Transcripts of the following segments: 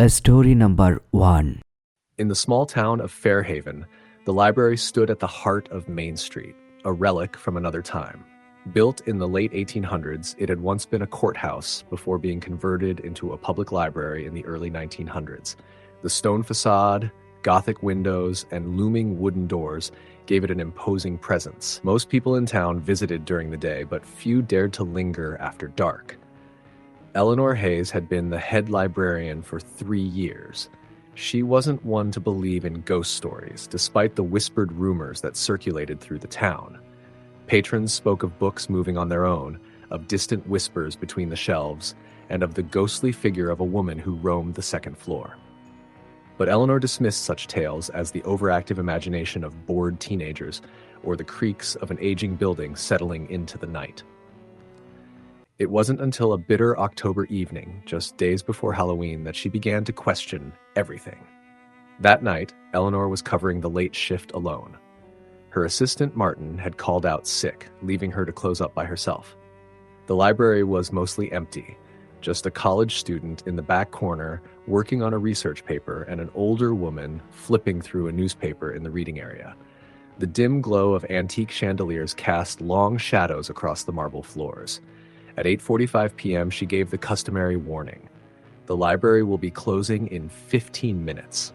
Story number 1. In the small town of Fairhaven, the library stood at the heart of Main Street, a relic from another time. Built in the late 1800s, it had once been a courthouse before being converted into a public library in the early 1900s. The stone facade, Gothic windows, and looming wooden doors gave it an imposing presence. Most people in town visited during the day, but few dared to linger after dark. Eleanor Hayes had been the head librarian for 3 years. She wasn't one to believe in ghost stories, despite the whispered rumors that circulated through the town. Patrons spoke of books moving on their own, of distant whispers between the shelves, and of the ghostly figure of a woman who roamed the second floor. But Eleanor dismissed such tales as the overactive imagination of bored teenagers or the creaks of an aging building settling into the night. It wasn't until a bitter October evening, just days before Halloween, that she began to question everything. That night, Eleanor was covering the late shift alone. Her assistant, Martin, had called out sick, leaving her to close up by herself. The library was mostly empty, just a college student in the back corner working on a research paper and an older woman flipping through a newspaper in the reading area. The dim glow of antique chandeliers cast long shadows across the marble floors. At 8:45 p.m., she gave the customary warning. The library will be closing in 15 minutes.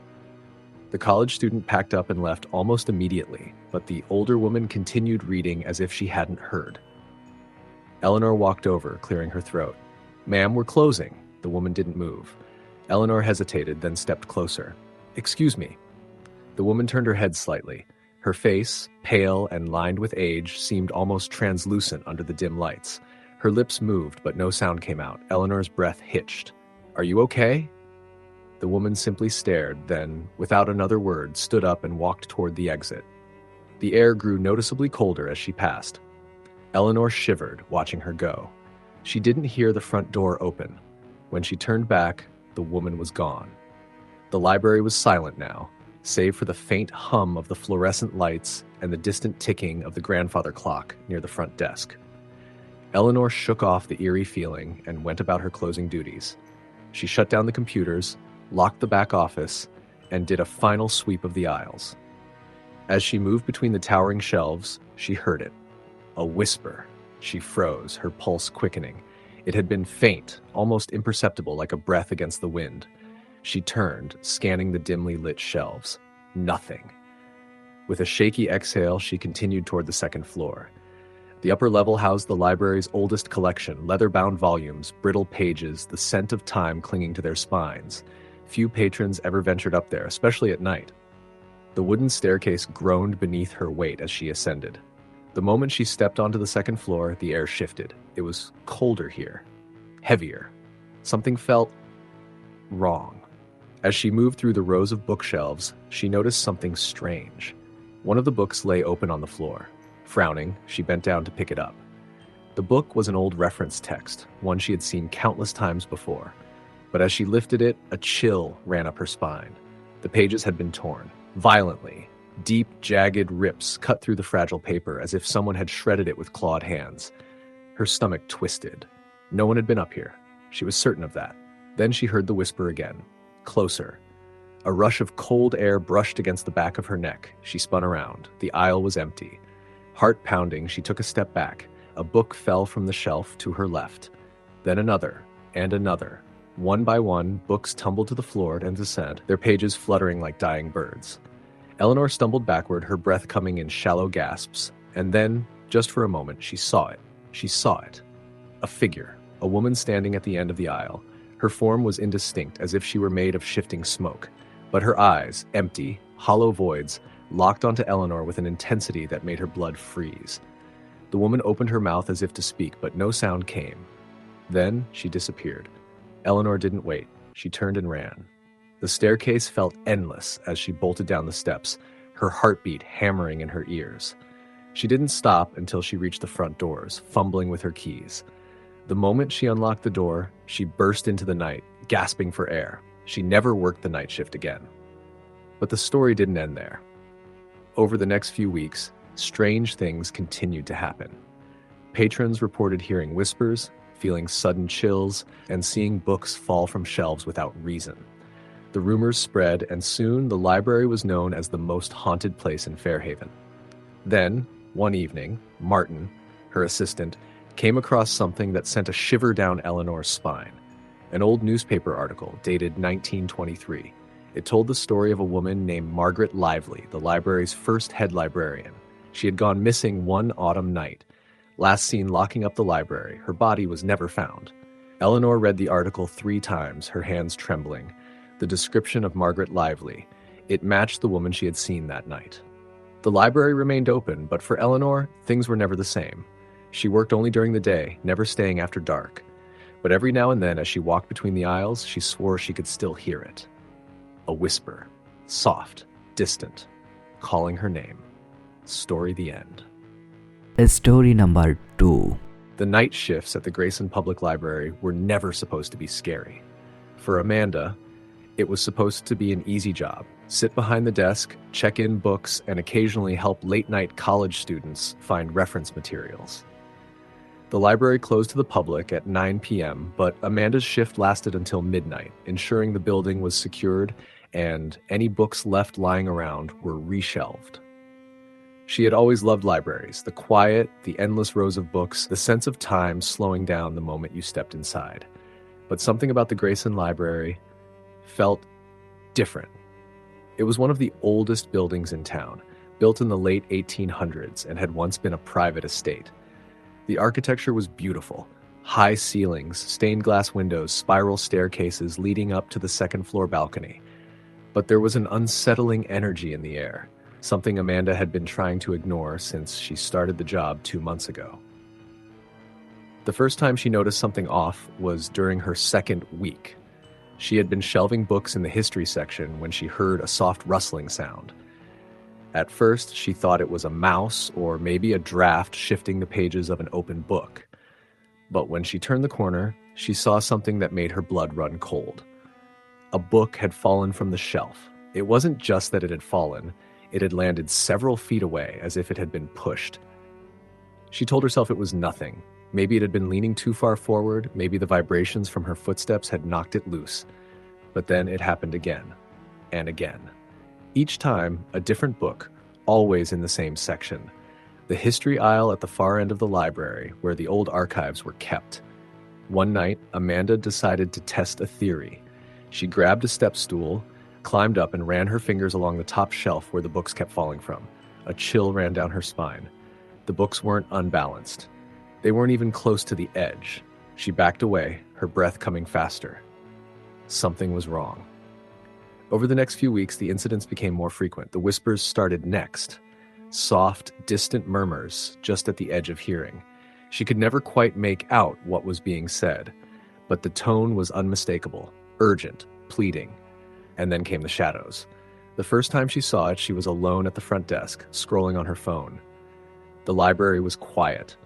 The college student packed up and left almost immediately, but the older woman continued reading as if she hadn't heard. Eleanor walked over, clearing her throat. "Ma'am, we're closing." The woman didn't move. Eleanor hesitated, then stepped closer. "Excuse me." The woman turned her head slightly. Her face, pale and lined with age, seemed almost translucent under the dim lights. Her lips moved, but no sound came out. Eleanor's breath hitched. "Are you okay?" The woman simply stared, then, without another word, stood up and walked toward the exit. The air grew noticeably colder as she passed. Eleanor shivered, watching her go. She didn't hear the front door open. When she turned back, the woman was gone. The library was silent now, save for the faint hum of the fluorescent lights and the distant ticking of the grandfather clock near the front desk. Eleanor shook off the eerie feeling and went about her closing duties. She shut down the computers, locked the back office, and did a final sweep of the aisles. As she moved between the towering shelves, she heard it. A whisper. She froze, her pulse quickening. It had been faint, almost imperceptible, like a breath against the wind. She turned, scanning the dimly lit shelves. Nothing. With a shaky exhale, she continued toward the second floor. The upper level housed the library's oldest collection, leather-bound volumes, brittle pages, the scent of time clinging to their spines. Few patrons ever ventured up there, especially at night. The wooden staircase groaned beneath her weight as she ascended. The moment she stepped onto the second floor, the air shifted. It was colder here, heavier. Something felt wrong. As she moved through the rows of bookshelves, she noticed something strange. One of the books lay open on the floor. Frowning, she bent down to pick it up. The book was an old reference text, one she had seen countless times before. But as she lifted it, a chill ran up her spine. The pages had been torn, violently. Deep, jagged rips cut through the fragile paper as if someone had shredded it with clawed hands. Her stomach twisted. No one had been up here. She was certain of that. Then she heard the whisper again. Closer. A rush of cold air brushed against the back of her neck. She spun around. The aisle was empty. Heart pounding, she took a step back. A book fell from the shelf to her left. Then another, and another. One by one, books tumbled to the floor and descent, their pages fluttering like dying birds. Eleanor stumbled backward, her breath coming in shallow gasps, and then, just for a moment, she saw it. She saw it. A figure, a woman standing at the end of the aisle. Her form was indistinct, as if she were made of shifting smoke. But her eyes, empty, hollow voids, locked onto Eleanor with an intensity that made her blood freeze. The woman opened her mouth as if to speak, but no sound came. Then she disappeared. Eleanor didn't wait. She turned and ran. The staircase felt endless as she bolted down the steps, her heartbeat hammering in her ears. She didn't stop until she reached the front doors, fumbling with her keys. The moment she unlocked the door, she burst into the night, gasping for air. She never worked the night shift again. But the story didn't end there. Over the next few weeks, strange things continued to happen. Patrons reported hearing whispers, feeling sudden chills, and seeing books fall from shelves without reason. The rumors spread, and soon the library was known as the most haunted place in Fairhaven. Then, one evening, Martin, her assistant, came across something that sent a shiver down Eleanor's spine. An old newspaper article dated 1923. It told the story of a woman named Margaret Lively, the library's first head librarian. She had gone missing one autumn night. Last seen locking up the library, her body was never found. Eleanor read the article 3 times, her hands trembling. The description of Margaret Lively. It matched the woman she had seen that night. The library remained open, but for Eleanor, things were never the same. She worked only during the day, never staying after dark. But every now and then, as she walked between the aisles, she swore she could still hear it. A whisper, soft, distant, calling her name. Story the end. Story number 2. The night shifts at the Grayson Public Library were never supposed to be scary. For Amanda, it was supposed to be an easy job. Sit behind the desk, check in books, and occasionally help late-night college students find reference materials. The library closed to the public at 9 p.m., but Amanda's shift lasted until midnight, ensuring the building was secured and any books left lying around were reshelved. She had always loved libraries, the quiet, the endless rows of books, the sense of time slowing down the moment you stepped inside. But something about the Grayson Library felt different. It was one of the oldest buildings in town, built in the late 1800s and had once been a private estate. The architecture was beautiful. High ceilings, stained glass windows, spiral staircases leading up to the second-floor balcony. But there was an unsettling energy in the air, something Amanda had been trying to ignore since she started the job 2 months ago. The first time she noticed something off was during her second week. She had been shelving books in the history section when she heard a soft rustling sound. At first, she thought it was a mouse or maybe a draft shifting the pages of an open book. But when she turned the corner, she saw something that made her blood run cold. A book had fallen from the shelf. It wasn't just that it had fallen, it had landed several feet away as if it had been pushed. She told herself it was nothing. Maybe it had been leaning too far forward, maybe the vibrations from her footsteps had knocked it loose. But then it happened again, and again. Each time, a different book, always in the same section. The history aisle at the far end of the library, where the old archives were kept. One night, Amanda decided to test a theory. She grabbed a step stool, climbed up and ran her fingers along the top shelf where the books kept falling from. A chill ran down her spine. The books weren't unbalanced. They weren't even close to the edge. She backed away, her breath coming faster. Something was wrong. Over the next few weeks, the incidents became more frequent. The whispers started next. Soft, distant murmurs just at the edge of hearing. She could never quite make out what was being said, but the tone was unmistakable, urgent, pleading. And then came the shadows. The first time she saw it, she was alone at the front desk, scrolling on her phone. The library was quiet.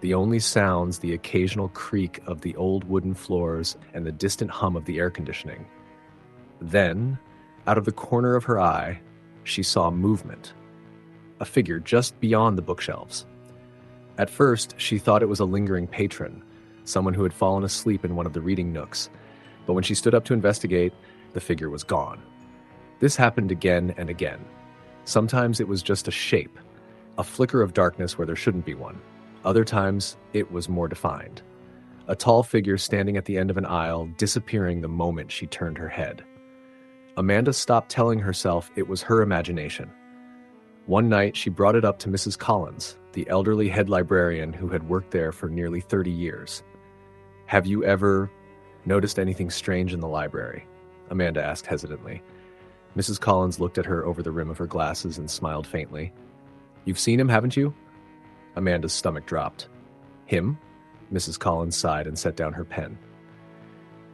The only sounds, the occasional creak of the old wooden floors and the distant hum of the air conditioning. Then, out of the corner of her eye, she saw movement. A figure just beyond the bookshelves. At first, she thought it was a lingering patron, someone who had fallen asleep in one of the reading nooks. But when she stood up to investigate, the figure was gone. This happened again and again. Sometimes it was just a shape, a flicker of darkness where there shouldn't be one. Other times, it was more defined. A tall figure standing at the end of an aisle, disappearing the moment she turned her head. Amanda stopped telling herself it was her imagination. One night, she brought it up to Mrs. Collins, the elderly head librarian who had worked there for nearly 30 years. "Have you ever noticed anything strange in the library?" Amanda asked hesitantly. Mrs. Collins looked at her over the rim of her glasses and smiled faintly. "You've seen him, haven't you?" Amanda's stomach dropped. "Him?" Mrs. Collins sighed and set down her pen.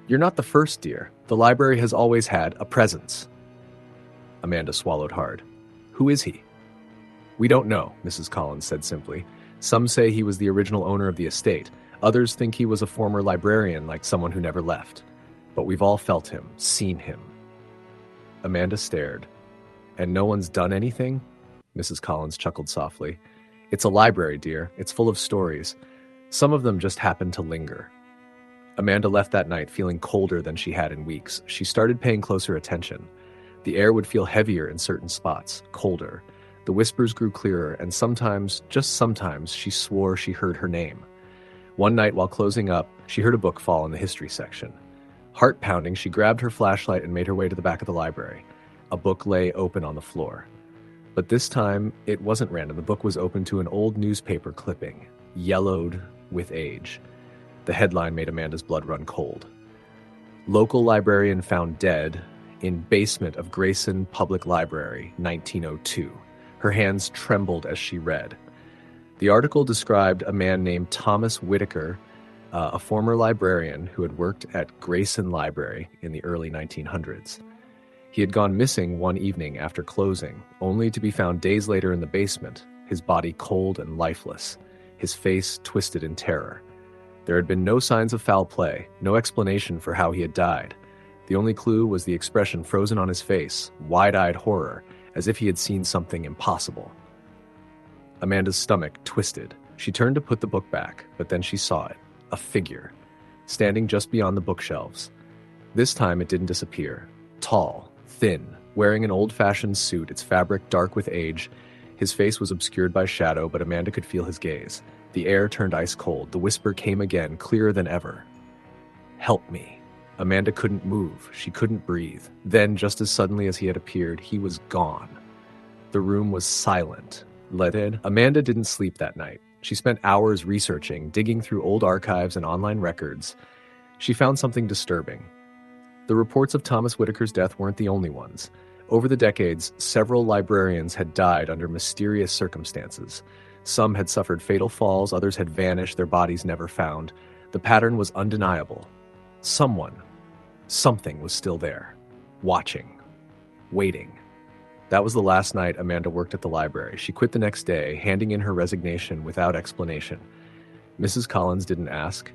"You're not the first, dear. The library has always had a presence." Amanda swallowed hard. "Who is he?" "We don't know," Mrs. Collins said simply. "Some say he was the original owner of the estate. Others think he was a former librarian, like someone who never left. But we've all felt him, seen him." Amanda stared. "And no one's done anything?" Mrs. Collins chuckled softly. "It's a library, dear. It's full of stories. Some of them just happen to linger." Amanda left that night feeling colder than she had in weeks. She started paying closer attention. The air would feel heavier in certain spots, colder. The whispers grew clearer, and sometimes, just sometimes, she swore she heard her name. One night while closing up, she heard a book fall in the history section. Heart pounding, she grabbed her flashlight and made her way to the back of the library. A book lay open on the floor. But this time, it wasn't random. The book was open to an old newspaper clipping, yellowed with age. The headline made Amanda's blood run cold. Local librarian found dead in basement of Grayson Public Library, 1902. Her hands trembled as she read. The article described a man named Thomas Whitaker, a former librarian who had worked at Grayson Library in the early 1900s. He had gone missing one evening after closing, only to be found days later in the basement, his body cold and lifeless, his face twisted in terror. There had been no signs of foul play, no explanation for how he had died. The only clue was the expression frozen on his face, wide-eyed horror, as if he had seen something impossible. Amanda's stomach twisted. She turned to put the book back, but then she saw it, a figure, standing just beyond the bookshelves. This time it didn't disappear. Tall, thin, wearing an old-fashioned suit, its fabric dark with age. His face was obscured by shadow, but Amanda could feel his gaze. The air turned ice cold. The whisper came again, clearer than ever. "Help me." Amanda couldn't move. She couldn't breathe. Then, just as suddenly as he had appeared, he was gone. The room was silent. Amanda didn't sleep that night. She spent hours researching, digging through old archives and online records. She found something disturbing. The reports of Thomas Whitaker's death weren't the only ones. Over the decades, several librarians had died under mysterious circumstances. Some had suffered fatal falls, others had vanished, their bodies never found. The pattern was undeniable. Something was still there, watching, waiting. That was the last night Amanda worked at the library. She quit the next day, handing in her resignation without explanation. Mrs. Collins didn't ask.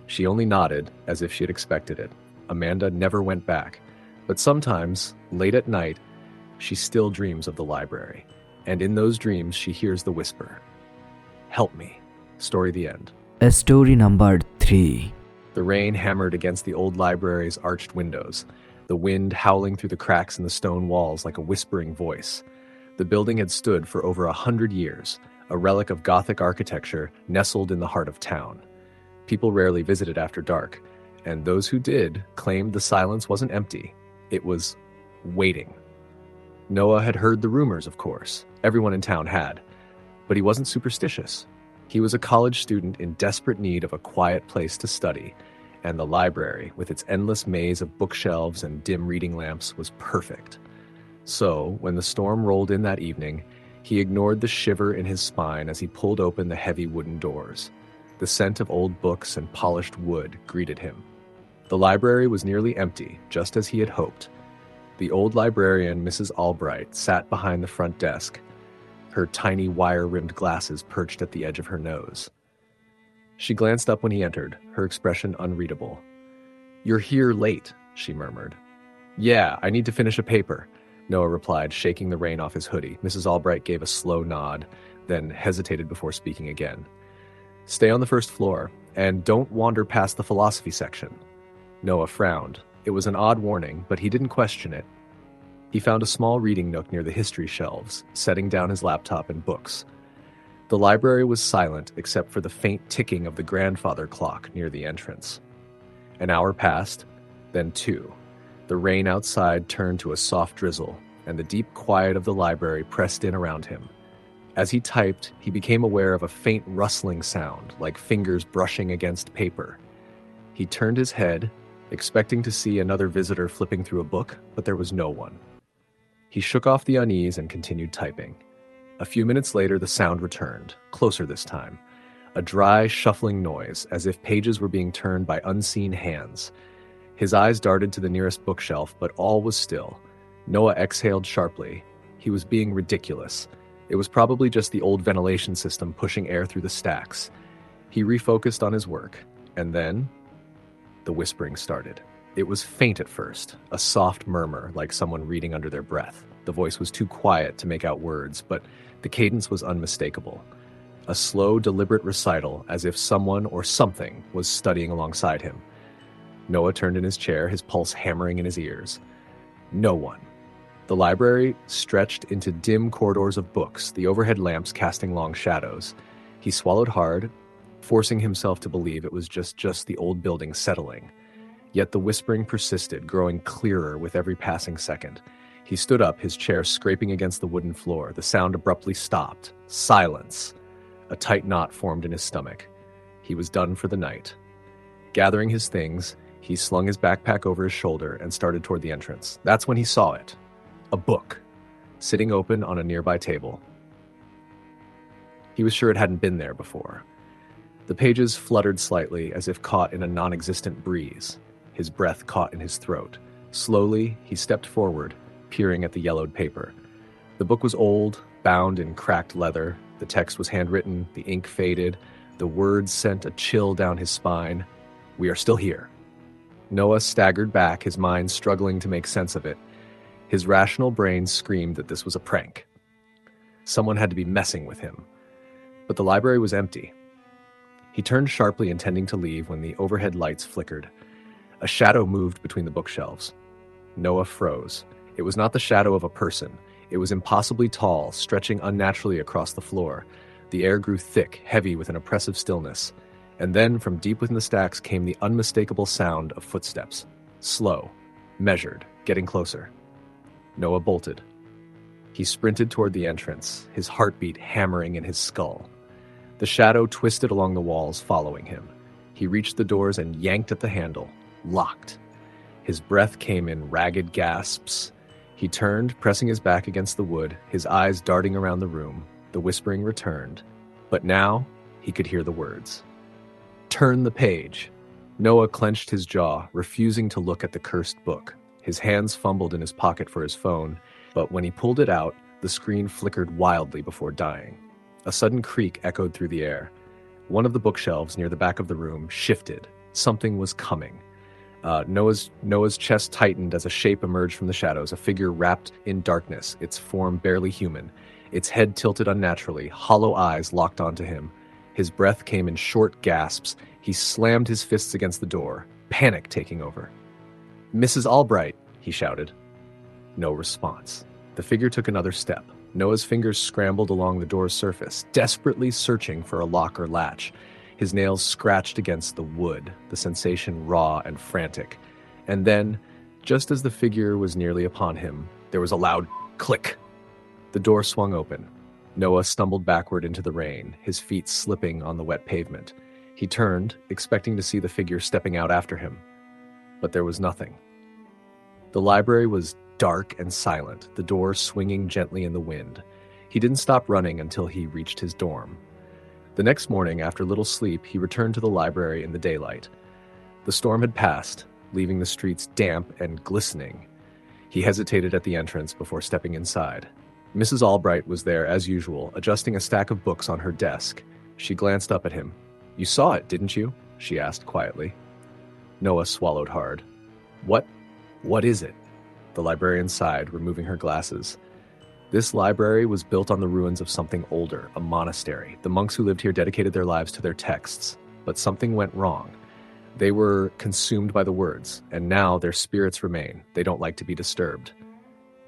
She only nodded, as if she had expected it. Amanda never went back. But sometimes, late at night, she still dreams of the library. And in those dreams, she hears the whisper. "Help me." Story the end. Story number 3. The rain hammered against the old library's arched windows, the wind howling through the cracks in the stone walls like a whispering voice. The building had stood for over 100 years, a relic of Gothic architecture nestled in the heart of town. People rarely visited after dark, and those who did claimed the silence wasn't empty. It was waiting. Noah had heard the rumors, of course. Everyone in town had. But he wasn't superstitious. He was a college student in desperate need of a quiet place to study, and the library, with its endless maze of bookshelves and dim reading lamps, was perfect. So, when the storm rolled in that evening, he ignored the shiver in his spine as he pulled open the heavy wooden doors. The scent of old books and polished wood greeted him. The library was nearly empty, just as he had hoped. The old librarian, Mrs. Albright, sat behind the front desk, her tiny wire-rimmed glasses perched at the edge of her nose. She glanced up when he entered, her expression unreadable. "You're here late," she murmured. "Yeah, I need to finish a paper," Noah replied, shaking the rain off his hoodie. Mrs. Albright gave a slow nod, then hesitated before speaking again. "Stay on the first floor, and don't wander past the philosophy section." Noah frowned. It was an odd warning, but he didn't question it. He found a small reading nook near the history shelves, setting down his laptop and books. The library was silent except for the faint ticking of the grandfather clock near the entrance. An hour passed, then 2. The rain outside turned to a soft drizzle, and the deep quiet of the library pressed in around him. As he typed, he became aware of a faint rustling sound, like fingers brushing against paper. He turned his head, expecting to see another visitor flipping through a book, but there was no one. He shook off the unease and continued typing. A few minutes later, the sound returned, closer this time. A dry, shuffling noise, as if pages were being turned by unseen hands. His eyes darted to the nearest bookshelf, but all was still. Noah exhaled sharply. He was being ridiculous. It was probably just the old ventilation system pushing air through the stacks. He refocused on his work, and then the whispering started. It was faint at first, a soft murmur like someone reading under their breath. The voice was too quiet to make out words, but the cadence was unmistakable. A slow, deliberate recital, as if someone or something was studying alongside him. Noah turned in his chair, his pulse hammering in his ears. No one. The library stretched into dim corridors of books, the overhead lamps casting long shadows. He swallowed hard, forcing himself to believe it was just the old building settling. Yet the whispering persisted, growing clearer with every passing second. He stood up, his chair scraping against the wooden floor. The sound abruptly stopped. Silence. A tight knot formed in his stomach. He was done for the night. Gathering his things, he slung his backpack over his shoulder and started toward the entrance. That's when he saw it. A book, sitting open on a nearby table. He was sure it hadn't been there before. The pages fluttered slightly as if caught in a non-existent breeze. His breath caught in his throat. Slowly, he stepped forward, peering at the yellowed paper. The book was old, bound in cracked leather. The text was handwritten, the ink faded. The words sent a chill down his spine. We are still here. Noah staggered back, his mind struggling to make sense of it. His rational brain screamed that this was a prank. Someone had to be messing with him. But the library was empty. He turned sharply, intending to leave, when the overhead lights flickered. A shadow moved between the bookshelves. Noah froze. It was not the shadow of a person. It was impossibly tall, stretching unnaturally across the floor. The air grew thick, heavy with an oppressive stillness. And then, from deep within the stacks, came the unmistakable sound of footsteps. Slow, measured, getting closer. Noah bolted. He sprinted toward the entrance, his heartbeat hammering in his skull. The shadow twisted along the walls, following him. He reached the doors and yanked at the handle. Locked. His breath came in ragged gasps. He turned, pressing his back against the wood, his eyes darting around the room. The whispering returned. But now, he could hear the words. Turn the page. Noah clenched his jaw, refusing to look at the cursed book. His hands fumbled in his pocket for his phone, but when he pulled it out, the screen flickered wildly before dying. A sudden creak echoed through the air. One of the bookshelves near the back of the room shifted. Something was coming. Noah's chest tightened as a shape emerged from the shadows, a figure wrapped in darkness, its form barely human. Its head tilted unnaturally, hollow eyes locked onto him. His breath came in short gasps. He slammed his fists against the door, panic taking over. "Mrs. Albright," he shouted. No response. The figure took another step. Noah's fingers scrambled along the door's surface, desperately searching for a lock or latch. His nails scratched against the wood, the sensation raw and frantic. And then, just as the figure was nearly upon him, there was a loud click. The door swung open. Noah stumbled backward into the rain, his feet slipping on the wet pavement. He turned, expecting to see the figure stepping out after him. But there was nothing. The library was dark and silent, the door swinging gently in the wind. He didn't stop running until he reached his dorm. The next morning, after little sleep, he returned to the library in the daylight. The storm had passed, leaving the streets damp and glistening. He hesitated at the entrance before stepping inside. Mrs. Albright was there as usual, adjusting a stack of books on her desk. She glanced up at him. "You saw it, didn't you?" she asked quietly. Noah swallowed hard. What is it?" The librarian sighed, removing her glasses. This library was built on the ruins of something older, a monastery. The monks who lived here dedicated their lives to their texts. But something went wrong. They were consumed by the words, and now their spirits remain. They don't like to be disturbed.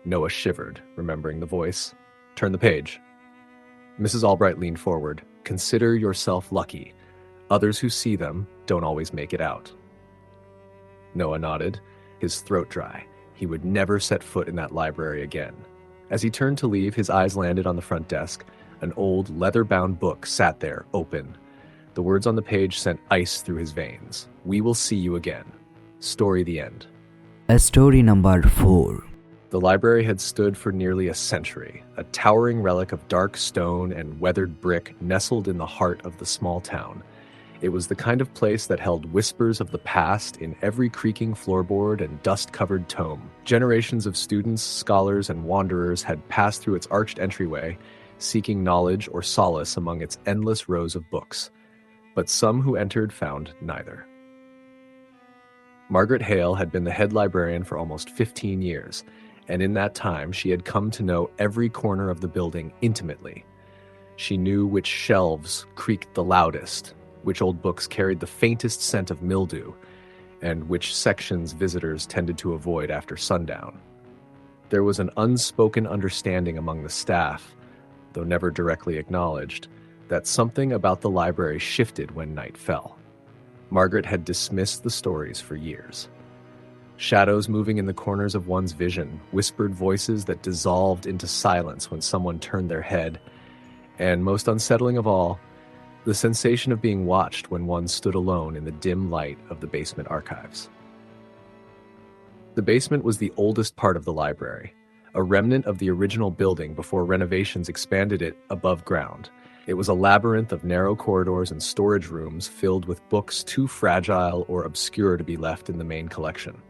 Noah shivered, remembering the voice. "Turn the page." Mrs. Albright leaned forward. "Consider yourself lucky. Others who see them don't always make it out." Noah nodded, his throat dry. He would never set foot in that library again. As he turned to leave, his eyes landed on the front desk. An old, leather-bound book sat there, open. The words on the page sent ice through his veins. "We will see you again." Story the end. Story number 4. The library had stood for nearly a century, a towering relic of dark stone and weathered brick nestled in the heart of the small town. It was the kind of place that held whispers of the past in every creaking floorboard and dust-covered tome. Generations of students, scholars, and wanderers had passed through its arched entryway, seeking knowledge or solace among its endless rows of books. But some who entered found neither. Margaret Hale had been the head librarian for almost 15 years, and in that time she had come to know every corner of the building intimately. She knew which shelves creaked the loudest, which old books carried the faintest scent of mildew, and which sections visitors tended to avoid after sundown. There was an unspoken understanding among the staff, though never directly acknowledged, that something about the library shifted when night fell. Margaret had dismissed the stories for years. Shadows moving in the corners of one's vision, whispered voices that dissolved into silence when someone turned their head, and most unsettling of all, the sensation of being watched when one stood alone in the dim light of the basement archives. The basement was the oldest part of the library, a remnant of the original building before renovations expanded it above ground. It was a labyrinth of narrow corridors and storage rooms filled with books too fragile or obscure to be left in the main collection.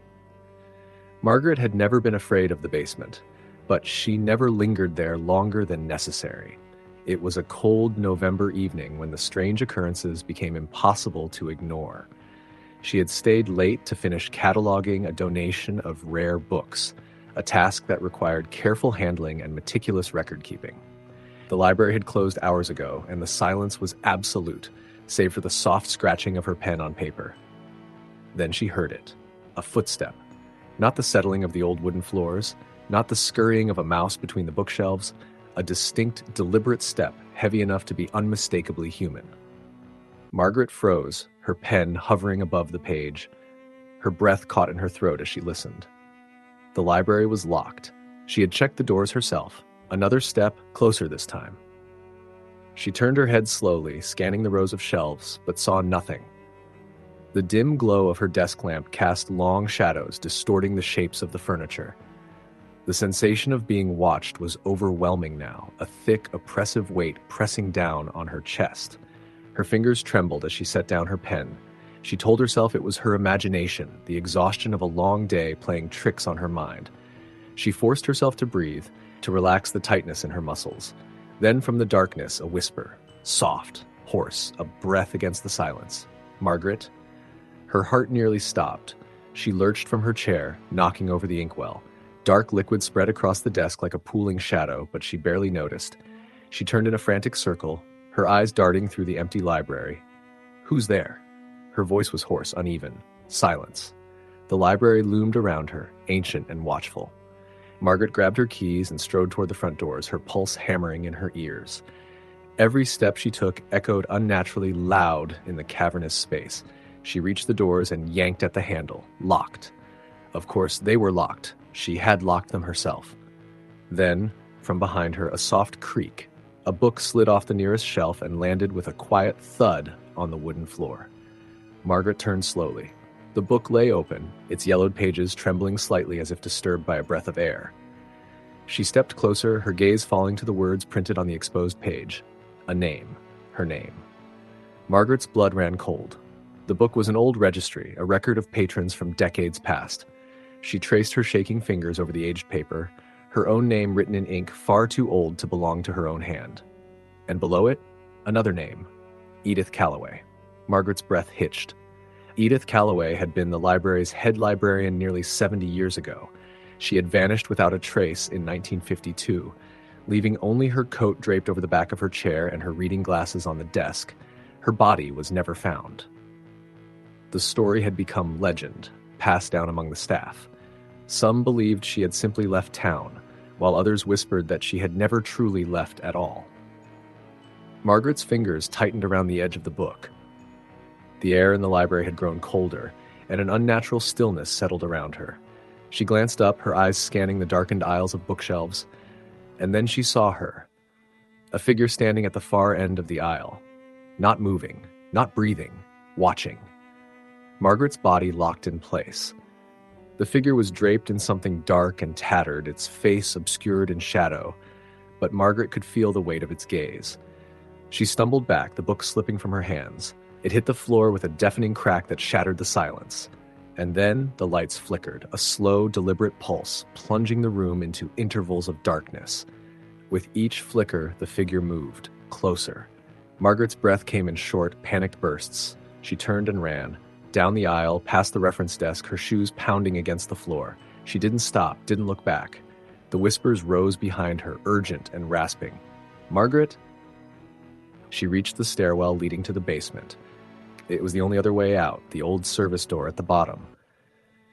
Margaret had never been afraid of the basement, but she never lingered there longer than necessary. It was a cold November evening when the strange occurrences became impossible to ignore. She had stayed late to finish cataloging a donation of rare books, a task that required careful handling and meticulous record-keeping. The library had closed hours ago, and the silence was absolute, save for the soft scratching of her pen on paper. Then she heard it, a footstep. Not the settling of the old wooden floors, not the scurrying of a mouse between the bookshelves, a distinct, deliberate step heavy enough to be unmistakably human. Margaret froze, her pen hovering above the page. Her breath caught in her throat as she listened. The library was locked. She had checked the doors herself. Another step, closer this time. She turned her head slowly, scanning the rows of shelves, but saw nothing. The dim glow of her desk lamp cast long shadows, distorting the shapes of the furniture. The sensation of being watched was overwhelming now, a thick, oppressive weight pressing down on her chest. Her fingers trembled as she set down her pen. She told herself it was her imagination, the exhaustion of a long day playing tricks on her mind. She forced herself to breathe, to relax the tightness in her muscles. Then from the darkness, a whisper, soft, hoarse, a breath against the silence. "Margaret?" Her heart nearly stopped. She lurched from her chair, knocking over the inkwell. Dark liquid spread across the desk like a pooling shadow, but she barely noticed. She turned in a frantic circle, her eyes darting through the empty library. "Who's there?" Her voice was hoarse, uneven. Silence. The library loomed around her, ancient and watchful. Margaret grabbed her keys and strode toward the front doors, her pulse hammering in her ears. Every step she took echoed unnaturally loud in the cavernous space. She reached the doors and yanked at the handle. Locked. Of course, they were locked. She had locked them herself. Then, from behind her, a soft creak. A book slid off the nearest shelf and landed with a quiet thud on the wooden floor. Margaret turned slowly. The book lay open, its yellowed pages trembling slightly as if disturbed by a breath of air. She stepped closer, her gaze falling to the words printed on the exposed page. A name. Her name. Margaret's blood ran cold. The book was an old registry, a record of patrons from decades past. She traced her shaking fingers over the aged paper, her own name written in ink far too old to belong to her own hand. And below it, another name. Edith Calloway. Margaret's breath hitched. Edith Calloway had been the library's head librarian nearly 70 years ago. She had vanished without a trace in 1952, leaving only her coat draped over the back of her chair and her reading glasses on the desk. Her body was never found. The story had become legend, passed down among the staff. Some believed she had simply left town, while others whispered that she had never truly left at all. Margaret's fingers tightened around the edge of the book. The air in the library had grown colder, and an unnatural stillness settled around her. She glanced up, her eyes scanning the darkened aisles of bookshelves, and then she saw her. A figure standing at the far end of the aisle. Not moving, not breathing, watching. Margaret's body locked in place. The figure was draped in something dark and tattered, its face obscured in shadow, but Margaret could feel the weight of its gaze. She stumbled back, the book slipping from her hands. It hit the floor with a deafening crack that shattered the silence. And then the lights flickered, a slow, deliberate pulse, plunging the room into intervals of darkness. With each flicker, the figure moved, closer. Margaret's breath came in short, panicked bursts. She turned and ran. Down the aisle, past the reference desk, her shoes pounding against the floor. She didn't stop, didn't look back. The whispers rose behind her, urgent and rasping. "Margaret?" She reached the stairwell leading to the basement. It was the only other way out, the old service door at the bottom.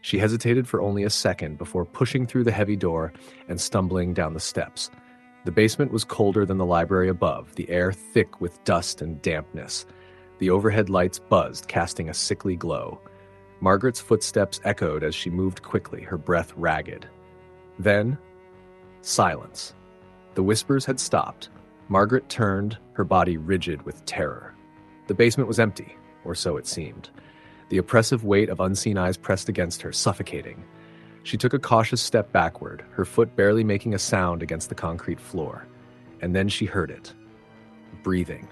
She hesitated for only a second before pushing through the heavy door and stumbling down the steps. The basement was colder than the library above, the air thick with dust and dampness. The overhead lights buzzed, casting a sickly glow. Margaret's footsteps echoed as she moved quickly, her breath ragged. Then, silence. The whispers had stopped. Margaret turned, her body rigid with terror. The basement was empty, or so it seemed. The oppressive weight of unseen eyes pressed against her, suffocating. She took a cautious step backward, her foot barely making a sound against the concrete floor. And then she heard it. Breathing.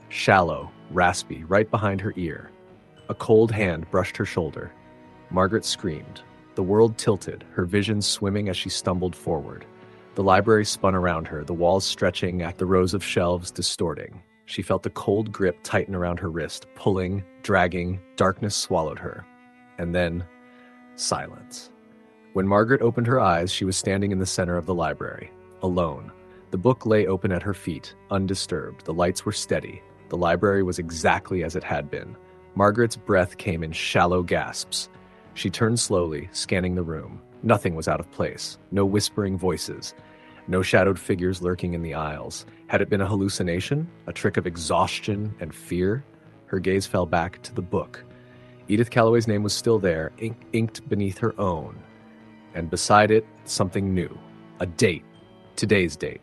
Shallow, raspy, right behind her ear. A cold hand brushed her shoulder. Margaret screamed. The world tilted, her vision swimming as she stumbled forward. The library spun around her, the walls stretching at the rows of shelves distorting. She felt the cold grip tighten around her wrist, pulling, dragging. Darkness swallowed her. And then, silence. When Margaret opened her eyes, she was standing in the center of the library, alone. The book lay open at her feet, undisturbed. The lights were steady. The library was exactly as it had been. Margaret's breath came in shallow gasps. She turned slowly, scanning the room. Nothing was out of place. No whispering voices. No shadowed figures lurking in the aisles. Had it been a hallucination? A trick of exhaustion and fear? Her gaze fell back to the book. Edith Calloway's name was still there, inked beneath her own. And beside it, something new. A date. Today's date.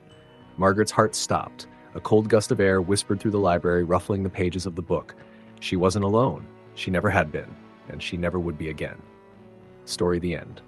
Margaret's heart stopped. A cold gust of air whispered through the library, ruffling the pages of the book. She wasn't alone. She never had been, and she never would be again. Story the end.